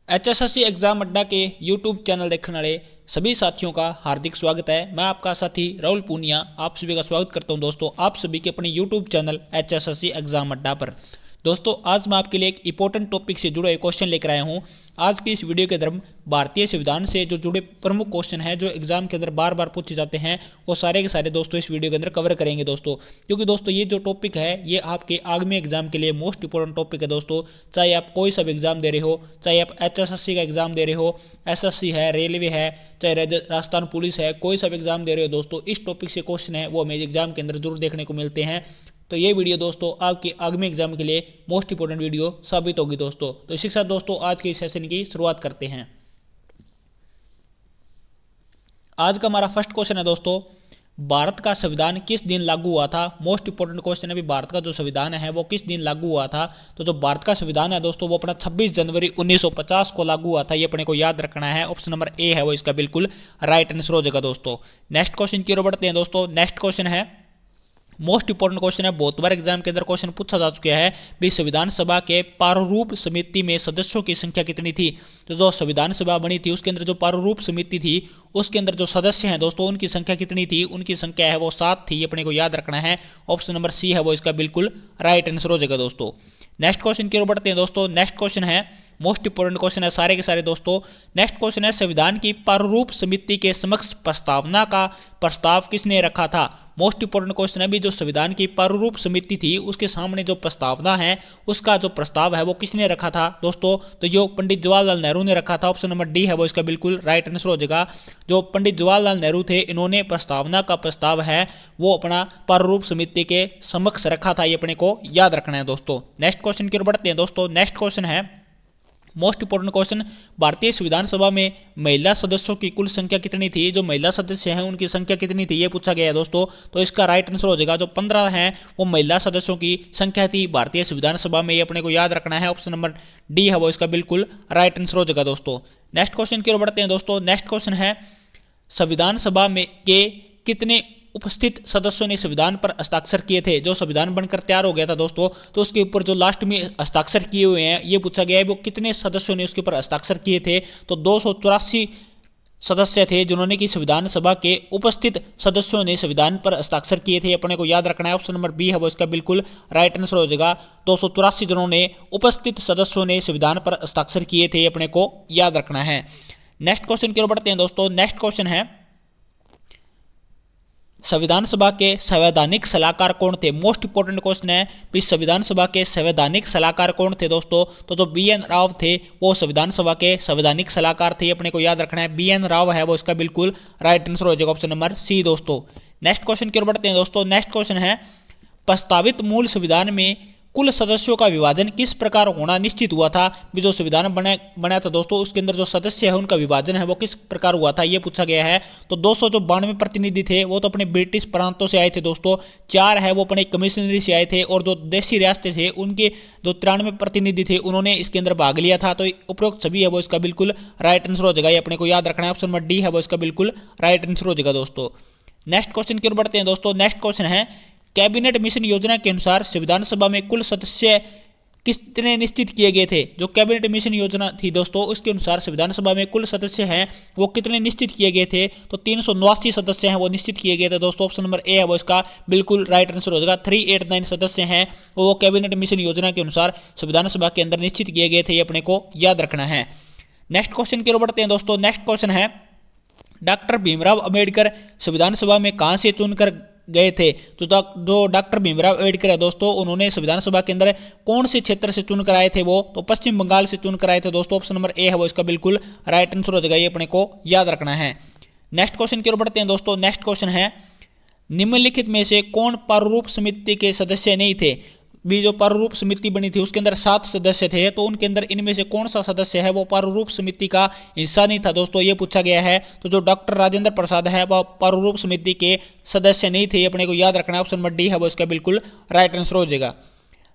HSSC exam अड्डा के YouTube channel देखने वाले सभी साथियों का हार्दिक स्वागत है। मैं आपका साथी राहुल पूनिया आप सभी का स्वागत करता हूं दोस्तों, आप सभी के अपने यूट्यूब चैनल HSSC एग्जाम अड्डा पर। दोस्तों आज मैं आपके लिए एक इंपॉर्टेंट टॉपिक से जुड़े क्वेश्चन लेकर आया हूं। आज की इस वीडियो के अंदर भारतीय संविधान से जो जुड़े प्रमुख क्वेश्चन हैं जो एग्जाम के अंदर बार बार पूछे जाते हैं वो सारे के सारे दोस्तों इस वीडियो के अंदर कवर करेंगे दोस्तों, क्योंकि दोस्तों ये जो टॉपिक है ये आपके आगामी एग्जाम के लिए मोस्ट इंपॉर्टेंट टॉपिक है दोस्तों। चाहे आप कोई सा एग्जाम दे रहे हो, चाहे आप HSSC का एग्जाम दे रहे हो, SSC है, रेलवे है, चाहे राजस्थान पुलिस है, कोई सा एग्जाम दे रहे हो दोस्तों, इस टॉपिक से क्वेश्चन है वो हमें एग्जाम के अंदर जरूर देखने को मिलते हैं। तो ये वीडियो दोस्तों आपके आगामी एग्जाम के लिए मोस्ट इंपोर्टेंट वीडियो साबित होगी दोस्तों। तो इसी के साथ दोस्तों आज के इस सेशन की शुरुआत करते हैं। आज का हमारा फर्स्ट क्वेश्चन है दोस्तों, भारत का संविधान किस दिन लागू हुआ था। मोस्ट इंपोर्टेंट क्वेश्चन है भी, भारत का जो संविधान है वो किस दिन लागू हुआ था। तो जो भारत का संविधान है दोस्तों वो अपना 26 जनवरी 1950 को लागू हुआ था, ये अपने को याद रखना है। ऑप्शन नंबर ए है वो इसका बिल्कुल राइट आंसर हो जाएगा दोस्तों। नेक्स्ट क्वेश्चन की ओर बढ़ते हैं दोस्तों। नेक्स्ट क्वेश्चन है मोस्ट इंपोर्टेंट क्वेश्चन है, बहुत बार एग्जाम के अंदर क्वेश्चन पूछा जा चुका है भी, संविधान सभा के प्रारूप समिति में सदस्यों की संख्या कितनी थी। तो जो संविधान सभा बनी थी उसके अंदर जो प्रारूप समिति थी उसके अंदर जो सदस्य हैं दोस्तों उनकी संख्या कितनी थी। उनकी संख्या है वो 7 थी, अपने को याद रखना है। ऑप्शन नंबर सी है वो इसका बिल्कुल राइट आंसर हो जाएगा दोस्तों। नेक्स्ट क्वेश्चन की ओर बढ़ते हैं दोस्तों। नेक्स्ट क्वेश्चन है मोस्ट इंपोर्टेंट क्वेश्चन है सारे के सारे दोस्तों। नेक्स्ट क्वेश्चन है, संविधान की प्रारूप समिति के समक्ष प्रस्तावना का प्रस्ताव किसने रखा था। मोस्ट इंपोर्टेंट क्वेश्चन है भी, जो संविधान की प्रारूप समिति थी उसके सामने जो प्रस्तावना है उसका जो प्रस्ताव है वो किसने रखा था दोस्तों। तो जो पंडित जवाहरलाल नेहरू ने रखा था। ऑप्शन नंबर डी है वो इसका बिल्कुल राइट आंसर हो जाएगा। जो पंडित जवाहरलाल नेहरू थे इन्होंने प्रस्तावना का प्रस्ताव है वो अपना प्रारूप समिति के समक्ष रखा था, ये अपने को याद रखना है दोस्तों। नेक्स्ट क्वेश्चन की ओर बढ़ते हैं दोस्तों। नेक्स्ट क्वेश्चन है मोस्ट इंपोर्टेंट क्वेश्चन, भारतीय संविधान सभा में महिला सदस्यों की कुल संख्या कितनी थी। जो महिला सदस्य हैं उनकी संख्या कितनी थी ये पूछा गया है दोस्तों। तो इसका राइट आंसर हो जाएगा जो 15 हैं वो महिला सदस्यों की संख्या थी भारतीय संविधान सभा में, ये अपने को याद रखना है। ऑप्शन नंबर डी है वो इसका बिल्कुल राइट आंसर हो जाएगा दोस्तों। नेक्स्ट क्वेश्चन की ओर बढ़ते हैं दोस्तों। नेक्स्ट क्वेश्चन है, संविधान सभा में के कितने उपस्थित सदस्यों ने संविधान पर हस्ताक्षर किए थे। जो संविधान बनकर तैयार हो गया था दोस्तों तो उसके ऊपर जो लास्ट में हस्ताक्षर किए हुए हैं ये पूछा गया है वो कितने सदस्यों ने उसके ऊपर हस्ताक्षर किए थे। तो 284 सदस्य थे जिन्होंने कि संविधान सभा के उपस्थित सदस्यों ने संविधान पर हस्ताक्षर किए थे, अपने को याद रखना है। ऑप्शन नंबर बी है वो इसका बिल्कुल राइट आंसर हो जाएगा। 284 जनों ने उपस्थित सदस्यों ने संविधान पर हस्ताक्षर किए थे, अपने को याद रखना है। नेक्स्ट क्वेश्चन की ओर बढ़ते हैं दोस्तों। नेक्स्ट क्वेश्चन है, संविधान सभा के संवैधानिक सलाहकार कौन थे। मोस्ट इंपोर्टेंट क्वेश्चन है कि संविधान सभा के संवैधानिक सलाहकार कौन थे दोस्तों। तो जो BN राव थे वो संविधान सभा के संवैधानिक सलाहकार थे, अपने को याद रखना है। BN राव है वो इसका बिल्कुल राइट आंसर हो जाएगा। ऑप्शन नंबर सी दोस्तों। नेक्स्ट क्वेश्चन की ओर बढ़ते हैं दोस्तों। नेक्स्ट क्वेश्चन है, प्रस्तावित मूल संविधान में कुल सदस्यों का विभाजन किस प्रकार होना निश्चित हुआ था। भी जो संविधान बना था दोस्तों उसके अंदर जो सदस्य है उनका विभाजन है वो किस प्रकार हुआ था ये पूछा गया है। तो 292 प्रतिनिधि थे वो तो अपने ब्रिटिश प्रांतों से आए थे दोस्तों, 4 है वो अपने कमिश्नरी से आए थे, और जो देशी रियासतें थे उनके जो 93 प्रतिनिधि थे उन्होंने इसके अंदर भाग लिया था। तो उपरोक्त सभी है वो इसका बिल्कुल राइट आंसर हो जाएगा, ये अपने को याद रखना है। ऑप्शन नंबर डी है वो इसका बिल्कुल राइट आंसर हो जाएगा दोस्तों। नेक्स्ट क्वेश्चन की ओर बढ़ते हैं दोस्तों। नेक्स्ट क्वेश्चन है, कैबिनेट मिशन योजना के अनुसार संविधान सभा में कुल सदस्य कितने निश्चित किए गए थे। जो कैबिनेट मिशन योजना थी दोस्तों उसके अनुसार संविधान सभा में कुल सदस्य हैं वो कितने निश्चित किए गए थे। तो 389 सदस्य हैं वो निश्चित किए गए थे दोस्तों। ऑप्शन नंबर ए है वो इसका बिल्कुल राइट आंसर हो जाएगा। 389 सदस्य हैं वो कैबिनेट मिशन योजना के अनुसार संविधान सभा के अंदर निश्चित किए गए थे, ये अपने को याद रखना है। नेक्स्ट क्वेश्चन की ओर बढ़ते हैं दोस्तों। नेक्स्ट क्वेश्चन है, डॉक्टर भीमराव अम्बेडकर संविधान सभा में कहां से चुनकर गए थे। तो जो डॉक्टर भीमराव अम्बेडकर है दोस्तों उन्होंने संविधान सभा के अंदर कौन से क्षेत्र से चुनकर आए थे वो, तो पश्चिम बंगाल से चुनकर आए थे दोस्तों। ऑप्शन नंबर ए है वो इसका बिल्कुल राइट आंसर हो जाएगा, ये अपने को याद रखना है। नेक्स्ट क्वेश्चन की ओर बढ़ते हैं दोस्तों। नेक्स्ट क्वेश्चन है, निम्नलिखित में से कौन प्रारूप समिति के सदस्य नहीं थे। भी जो प्रारूप समिति बनी थी उसके अंदर 7 सदस्य थे, तो उनके अंदर इनमें से कौन सा सदस्य है वो प्रारूप समिति का हिस्सा नहीं था दोस्तों, ये पूछा गया है। तो जो डॉक्टर राजेंद्र प्रसाद है वह प्रारूप समिति के सदस्य नहीं थे, अपने को याद रखना है। ऑप्शन नंबर डी है वो इसका बिल्कुल राइट आंसर हो जाएगा।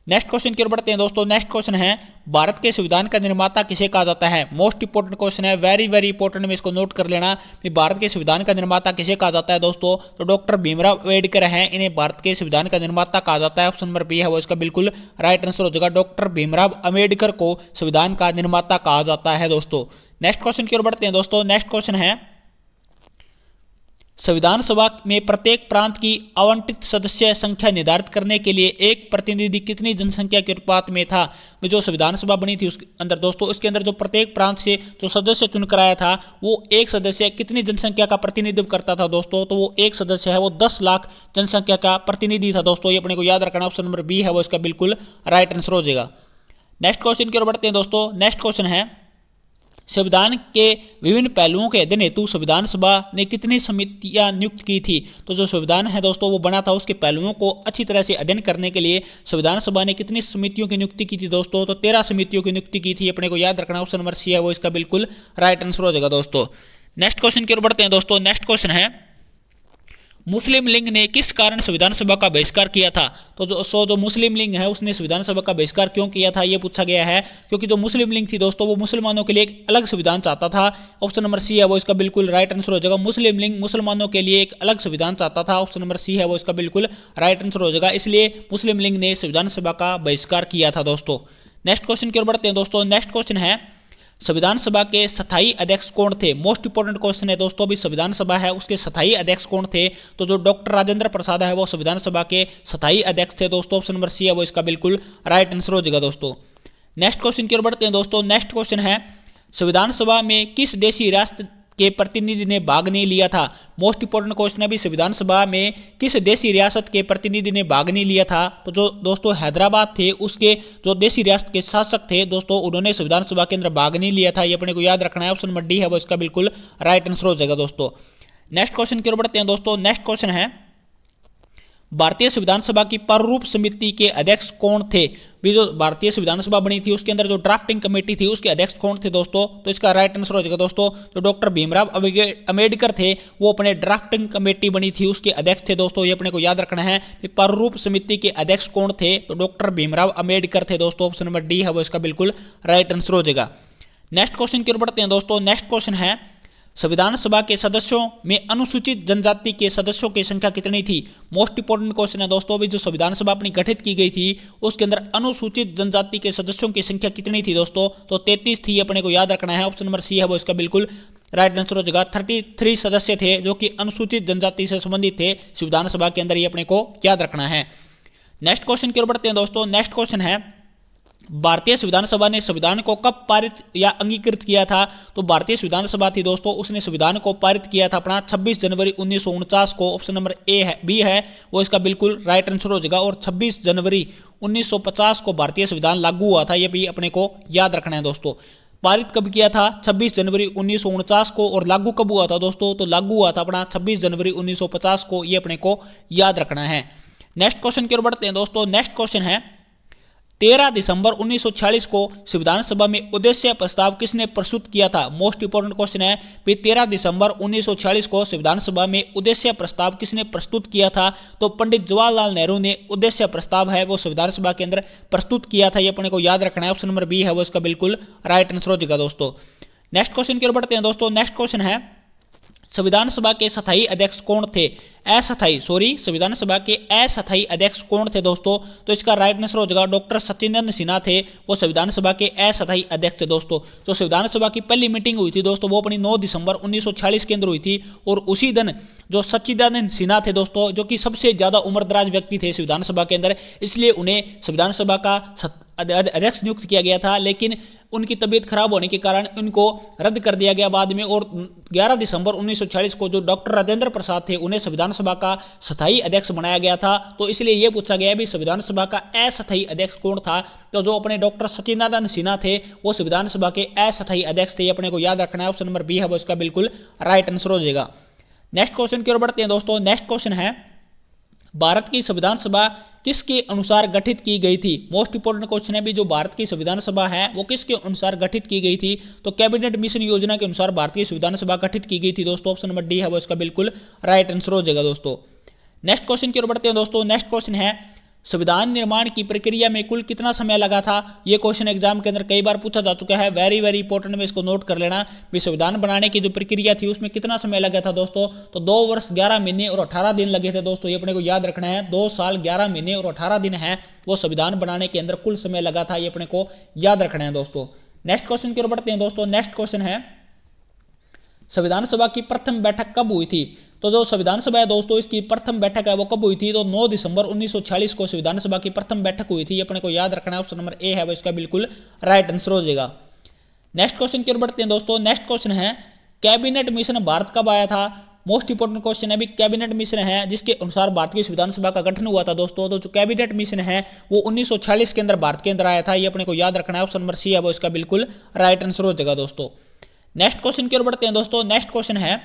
नेक्स्ट क्वेश्चन की ओर बढ़ते हैं दोस्तों। नेक्स्ट क्वेश्चन है भारत के संविधान का निर्माता किसे कहा जाता है। मोस्ट इंपोर्टेंट क्वेश्चन है, वेरी वेरी इंपोर्टेंट, में इसको नोट कर लेना कि भारत के संविधान का निर्माता किसे कहा जाता है दोस्तों। तो डॉक्टर भीमराव अम्बेडकर हैं, इन्हें भारत के संविधान का निर्माता कहा जाता है। ऑप्शन नंबर बी है वो इसका बिल्कुल राइट आंसर हो जाएगा। डॉक्टर भीमराव अम्बेडकर को संविधान का निर्माता कहा जाता है दोस्तों। नेक्स्ट क्वेश्चन की ओर बढ़ते हैं दोस्तों। नेक्स्ट क्वेश्चन है संविधान सभा में प्रत्येक प्रांत की आवंटित सदस्य संख्या निर्धारित करने के लिए एक प्रतिनिधि कितनी जनसंख्या के अनुपात में था। जो संविधान सभा बनी थी उसके अंदर दोस्तों, इसके अंदर जो प्रत्येक प्रांत से जो सदस्य चुनकर आया था वो एक सदस्य कितनी जनसंख्या का प्रतिनिधित्व करता था दोस्तों। तो वो एक सदस्य है वो 10 लाख जनसंख्या का प्रतिनिधि था दोस्तों। ये अपने को याद रखना। ऑप्शन नंबर बी है वो इसका बिल्कुल राइट आंसर हो जाएगा। नेक्स्ट क्वेश्चन की ओर बढ़ते हैं दोस्तों। नेक्स्ट क्वेश्चन है संविधान के विभिन्न पहलुओं के अध्ययन हेतु संविधान सभा ने कितनी समितियां नियुक्त की थी। तो जो संविधान है दोस्तों वो बना था, उसके पहलुओं को अच्छी तरह से अध्ययन करने के लिए संविधान सभा ने कितनी समितियों की नियुक्ति की थी दोस्तों। तो 13 समितियों की नियुक्ति की थी। अपने को याद रखना। ऑप्शन नंबर सी है वो इसका बिल्कुल राइट आंसर हो जाएगा दोस्तों। नेक्स्ट क्वेश्चन की ओर बढ़ते हैं दोस्तों। नेक्स्ट क्वेश्चन है मुस्लिम लीग ने किस कारण संविधान सभा का बहिष्कार किया था। तो जो मुस्लिम लीग है उसने संविधान सभा का बहिष्कार क्यों किया था ये पूछा गया है। क्योंकि जो मुस्लिम लीग थी दोस्तों वो मुसलमानों के लिए एक अलग संविधान चाहता था। ऑप्शन नंबर सी है वो इसका बिल्कुल राइट आंसर हो जाएगा। मुस्लिम लीग मुसलमानों के लिए एक अलग संविधान चाहता था। ऑप्शन नंबर सी है वो इसका बिल्कुल राइट आंसर हो जाएगा। इसलिए मुस्लिम लीग ने संविधान सभा का बहिष्कार किया था दोस्तों। नेक्स्ट क्वेश्चन की ओर बढ़ते हैं दोस्तों। नेक्स्ट क्वेश्चन है संविधान सभा के स्थायी अध्यक्ष कौन थे। मोस्ट इंपोर्टेंट क्वेश्चन है दोस्तों। अभी संविधान सभा है उसके स्थायी अध्यक्ष कौन थे। तो जो डॉक्टर राजेंद्र प्रसाद है वो संविधान सभा के स्थायी अध्यक्ष थे दोस्तों। ऑप्शन नंबर सी है वो इसका बिल्कुल राइट आंसर हो जाएगा दोस्तों। नेक्स्ट क्वेश्चन की ओर बढ़ते हैं दोस्तों। नेक्स्ट क्वेश्चन है संविधान सभा में किस देशी राष्ट्र के प्रतिनिधि ने भाग नहीं लिया था। मोस्ट इंपोर्टेंट क्वेश्चन है भी संविधान सभा में किस देशी रियासत के प्रतिनिधि ने भाग नहीं लिया था। तो जो दोस्तों हैदराबाद थे उसके जो देशी रियासत के शासक थे दोस्तों उन्होंने संविधान सभा के अंदर भाग नहीं लिया था। ये अपने को याद रखना है। ऑप्शन नंबर डी है वो इसका बिल्कुल राइट आंसर हो जाएगा दोस्तों। नेक्स्ट क्वेश्चन की ओर बढ़ते हैं दोस्तों। नेक्स्ट क्वेश्चन है भारतीय संविधान सभा की प्रारूप समिति के अध्यक्ष कौन थे। भी जो भारतीय संविधान सभा बनी थी उसके अंदर जो ड्राफ्टिंग कमेटी थी उसके अध्यक्ष कौन थे दोस्तों। तो इसका राइट आंसर हो जाएगा दोस्तों जो डॉक्टर भीमराव अम्बेडकर थे वो अपने ड्राफ्टिंग कमेटी बनी थी उसके अध्यक्ष थे दोस्तों। ये अपने को याद रखना है कि प्रारूप समिति के अध्यक्ष कौन थे। तो डॉक्टर भीमराव अम्बेडकर थे दोस्तों। ऑप्शन नंबर डी है वो इसका बिल्कुल राइट आंसर हो जाएगा। नेक्स्ट क्वेश्चन की ओर बढ़ते हैं दोस्तों। नेक्स्ट क्वेश्चन है संविधान सभा के सदस्यों में अनुसूचित जनजाति के सदस्यों की संख्या कितनी थी। मोस्ट इंपोर्टेंट क्वेश्चन है दोस्तों। अभी जो संविधान सभा अपनी गठित की गई थी उसके अंदर अनुसूचित जनजाति के सदस्यों की संख्या कितनी थी दोस्तों। तो 33 थी। अपने को याद रखना है। ऑप्शन नंबर सी है वो इसका बिल्कुल राइट आंसर हो जाएगा। 33 सदस्य थे जो कि अनुसूचित जनजाति से संबंधित थे संविधान सभा के अंदर। ये अपने को याद रखना है। नेक्स्ट क्वेश्चन की ओर बढ़ते हैं दोस्तों। नेक्स्ट क्वेश्चन है भारतीय संविधान सभा ने संविधान को कब पारित या अंगीकृत किया था। तो भारतीय संविधान सभा थी दोस्तों उसने संविधान को पारित किया था अपना 26 जनवरी 1949 को। ऑप्शन नंबर ए है बी है वो इसका बिल्कुल राइट आंसर हो जाएगा। और 26 जनवरी 1950 को भारतीय संविधान लागू हुआ था। ये भी अपने को याद रखना है दोस्तों। पारित कब किया था 26 जनवरी 1949 को। और लागू कब हुआ था दोस्तों। तो लागू हुआ था अपना 26 जनवरी 1950 को। ये अपने को याद रखना है। नेक्स्ट क्वेश्चन की ओर बढ़ते हैं दोस्तों। नेक्स्ट क्वेश्चन है 13 दिसंबर 1946 को संविधान सभा में उद्देश्य प्रस्ताव किसने प्रस्तुत किया था। मोस्ट इंपोर्टेंट क्वेश्चन है कि 13 दिसंबर 1946 को संविधान सभा में उद्देश्य प्रस्ताव किसने प्रस्तुत किया था। तो पंडित जवाहरलाल नेहरू ने उद्देश्य प्रस्ताव है वो संविधान सभा के अंदर प्रस्तुत किया था। ये अपने को याद रखना है। ऑप्शन नंबर बी है वो इसका बिल्कुल राइट आंसर हो जाएगा दोस्तों। नेक्स्ट क्वेश्चन की ओर बढ़ते हैं दोस्तों। नेक्स्ट क्वेश्चन है संविधान सभा के स्थायी अध्यक्ष कौन थे। संविधान सभा के अस्थायी अध्यक्ष कौन थे दोस्तों। तो इसका राइट आंसर हो जाएगा डॉक्टर सचिंदर सिन्हा थे वो संविधान सभा के अस्थायी अध्यक्ष थे दोस्तों। जो संविधान सभा की पहली मीटिंग हुई थी दोस्तों वो अपनी 9 दिसंबर 1946 के अंदर हुई थी। और उसी दिन जो सचिदानंद सिन्हा थे दोस्तों जो कि सबसे ज्यादा उम्रदराज व्यक्ति थे संविधान सभा के अंदर, इसलिए उन्हें संविधान सभा का अध्यक्ष नियुक्त किया गया था। लेकिन उनकी तबीयत खराब होने के कारण उनको रद्द कर दिया गया बाद में। और 11 दिसंबर 1946 को जो डॉक्टर राजेंद्र प्रसाद थे उन्हें संविधान सभा का स्थायी अध्यक्ष बनाया गया था। तो इसलिए यह पूछा गया भी संविधान सभा का अस्थायी अध्यक्ष कौन था। तो जो अपने डॉक्टर सचिदानंद सिन्हा थे वो संविधान सभा के अस्थायी अध्यक्ष थे। अपने को याद रखना है। ऑप्शन नंबर बी है वो इसका बिल्कुल राइट आंसर हो जाएगा। नेक्स्ट क्वेश्चन की ओर बढ़ते हैं दोस्तों। नेक्स्ट क्वेश्चन है भारत की संविधान सभा किसके अनुसार गठित की गई थी। मोस्ट इंपोर्टेंट क्वेश्चन है भी जो भारत की संविधान सभा है वो किसके अनुसार गठित की गई थी। तो कैबिनेट मिशन योजना के अनुसार भारतीय संविधान सभा गठित की गई थी दोस्तों। ऑप्शन नंबर डी है वो इसका बिल्कुल राइट आंसर हो जाएगा दोस्तों। नेक्स्ट क्वेश्चन की ओर बढ़ते हैं दोस्तों। नेक्स्ट क्वेश्चन है संविधान निर्माण की प्रक्रिया में कुल कितना समय लगा था। ये क्वेश्चन एग्जाम के अंदर कई बार पूछा जा चुका है, वेरी वेरी इंपॉर्टेंट में इसको नोट कर लेना भी संविधान बनाने की जो प्रक्रिया थी उसमें कितना समय लगा था दोस्तों। तो 2 वर्ष 11 महीने और 18 दिन लगे थे दोस्तों, ये अपने को याद रखना है। 2 साल 11 महीने और 18 दिन है वो संविधान बनाने के अंदर कुल समय लगा था, ये अपने को याद रखना है दोस्तों। नेक्स्ट क्वेश्चन की ओर बढ़ते हैं दोस्तों। नेक्स्ट क्वेश्चन है संविधान सभा की प्रथम बैठक कब हुई थी। तो जो संविधान सभा है दोस्तों इसकी प्रथम बैठक है वो कब हुई थी, तो 9 दिसंबर 1946 को संविधान सभा की प्रथम बैठक हुई थी, ये अपने को याद रखना है। ऑप्शन नंबर ए है वो इसका बिल्कुल राइट आंसर हो जाएगा। नेक्स्ट क्वेश्चन की ओर बढ़ते हैं दोस्तों। नेक्स्ट क्वेश्चन है कैबिनेट मिशन भारत कब आया था। मोस्ट इंपोर्टेंट क्वेश्चन है भी कैबिनेट मिशन है जिसके अनुसार भारत की संविधान सभा का गठन हुआ था दोस्तों। तो जो कैबिनेट मिशन है वो 1946 के अंदर भारत के अंदर आया था, ये अपने को याद रखना है। ऑप्शन नंबर सी है वो इसका बिल्कुल राइट आंसर हो जाएगा दोस्तों। नेक्स्ट क्वेश्चन की ओर बढ़ते हैं दोस्तों। नेक्स्ट क्वेश्चन है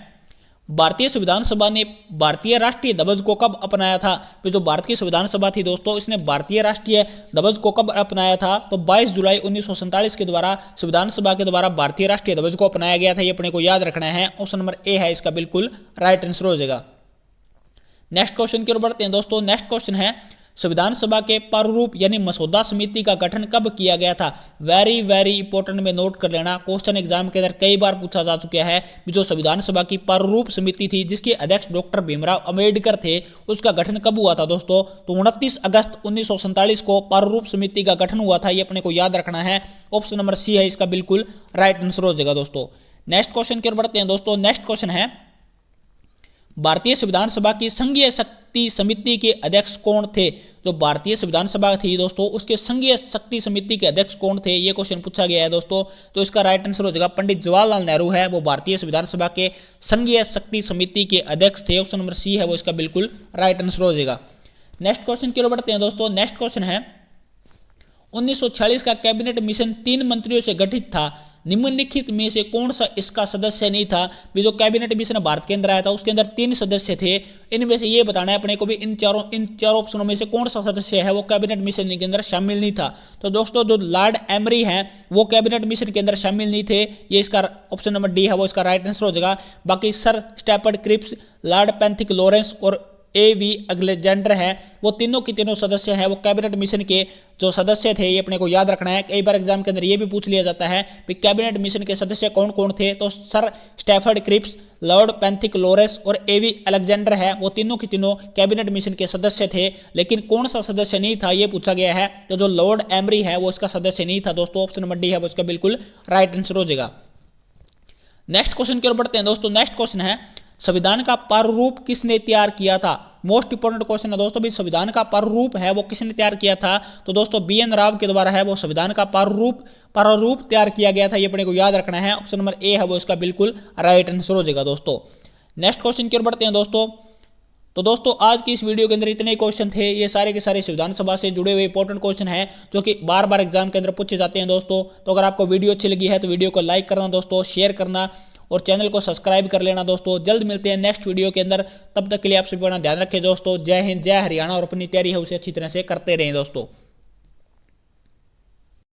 भारतीय संविधान सभा ने भारतीय राष्ट्रीय ध्वज को कब अपनाया था। तो जो भारत की संविधान सभा थी दोस्तों इसने भारतीय राष्ट्रीय ध्वज को कब अपनाया था, तो 22 जुलाई 1947 के द्वारा संविधान सभा के द्वारा भारतीय राष्ट्रीय ध्वज को अपनाया गया था, ये अपने को याद रखना है। ऑप्शन नंबर ए है इसका बिल्कुल राइट आंसर हो जाएगा। नेक्स्ट क्वेश्चन की ओर बढ़ते हैं दोस्तों। नेक्स्ट क्वेश्चन है संविधान सभा के प्रारूप यानी मसौदा समिति का गठन कब किया गया था। वेरी वेरी इंपॉर्टेंट में नोट कर लेना, क्वेश्चन एग्जाम के अंदर कई बार पूछा जा चुका है। जो संविधान सभा की प्रारूप समिति थी जिसके अध्यक्ष डॉक्टर भीमराव अंबेडकर थे, उसका गठन कब हुआ था दोस्तों, तो 29 अगस्त 1947 को प्रारूप समिति का गठन हुआ था, ये अपने को याद रखना है। ऑप्शन नंबर सी है इसका बिल्कुल राइट आंसर हो जाएगा दोस्तों। नेक्स्ट क्वेश्चन की ओर बढ़ते हैं दोस्तों। नेक्स्ट क्वेश्चन है भारतीय संविधान सभा की संघीय शक्ति समिति के अध्यक्ष कौन थे। जो भारतीय संविधान सभा थी दोस्तों उसके संघीय शक्ति समिति के अध्यक्ष कौन थे, ये क्वेश्चन पूछा गया है दोस्तों। तो इसका राइट आंसर हो जाएगा पंडित जवाहरलाल नेहरू है वो भारतीय संविधान सभा के संघीय शक्ति समिति के अध्यक्ष थे। ऑप्शन नंबर सी है वो इसका बिल्कुल राइट आंसर हो जाएगा। नेक्स्ट क्वेश्चन की ओर बढ़ते हैं दोस्तों। नेक्स्ट क्वेश्चन है 1946 का कैबिनेट मिशन 3 मंत्रियों से गठित था, निम्नलिखित में से कौन सा इसका सदस्य नहीं था। भी जो कैबिनेट मिशन भारत के अंदर आया था उसके अंदर 3 सदस्य थे, इनमें से ये बताना है अपने को भी इन चारों ऑप्शनों में से कौन सा सदस्य है वो कैबिनेट मिशन के अंदर शामिल नहीं था। तो दोस्तों जो लॉर्ड एमरी हैं वो कैबिनेट मिशन के अंदर शामिल नहीं थे, ये इसका ऑप्शन नंबर डी है वो इसका राइट आंसर हो जाएगा। बाकी sir Stafford Cripps, Lord Pethick Lawrence और ए.वी. अलेक्जेंडर है वो तीनों की तीनों सदस्य हैं वो कैबिनेट मिशन के जो सदस्य थे, ये अपने को याद रखना है। कई बार एग्जाम के अंदर ये भी पूछ लिया जाता है कि कैबिनेट मिशन के सदस्य कौन कौन थे, तो sir Stafford Cripps, Lord Pethick Lawrence और ए.वी. अलेक्जेंडर है वो तीनों की तीनों कैबिनेट मिशन के सदस्य थे, लेकिन कौन सा सदस्य नहीं था ये पूछा गया है। तो जो लॉर्ड एमरी है वो इसका सदस्य नहीं था दोस्तों। ऑप्शन नंबर डी है वो इसका बिल्कुल राइट आंसर हो जाएगा। नेक्स्ट क्वेश्चन की ओर बढ़ते हैं दोस्तों। नेक्स्ट क्वेश्चन है संविधान का प्रारूप किसने तैयार किया था। मोस्ट इंपोर्टेंट क्वेश्चन है दोस्तों, भी संविधान का प्रारूप है वो किसने तैयार किया था। तो दोस्तों बी.एन. राव के द्वारा है वो संविधान का प्रारूप तैयार किया गया था, ये अपने को याद रखना है। ऑप्शन नंबर ए है वो इसका बिल्कुल राइट आंसर हो जाएगा दोस्तों। नेक्स्ट क्वेश्चन की ओर बढ़ते हैं दोस्तों। तो दोस्तों आज की इस वीडियो के अंदर इतने ही क्वेश्चन थे, ये सारे के सारे संविधान सभा से जुड़े हुए इंपॉर्टेंट क्वेश्चन हैं जो कि बार बार एग्जाम के अंदर पूछे जाते हैं दोस्तों। तो अगर आपको वीडियो अच्छी लगी है तो वीडियो को लाइक करना दोस्तों, शेयर करना और चैनल को सब्सक्राइब कर लेना दोस्तों। जल्द मिलते हैं नेक्स्ट वीडियो के अंदर, तब तक के लिए आप सभी अपना ध्यान रखें दोस्तों। जय हिंद, जय हरियाणा, और अपनी तैयारी है उसे अच्छी तरह से करते रहें दोस्तों।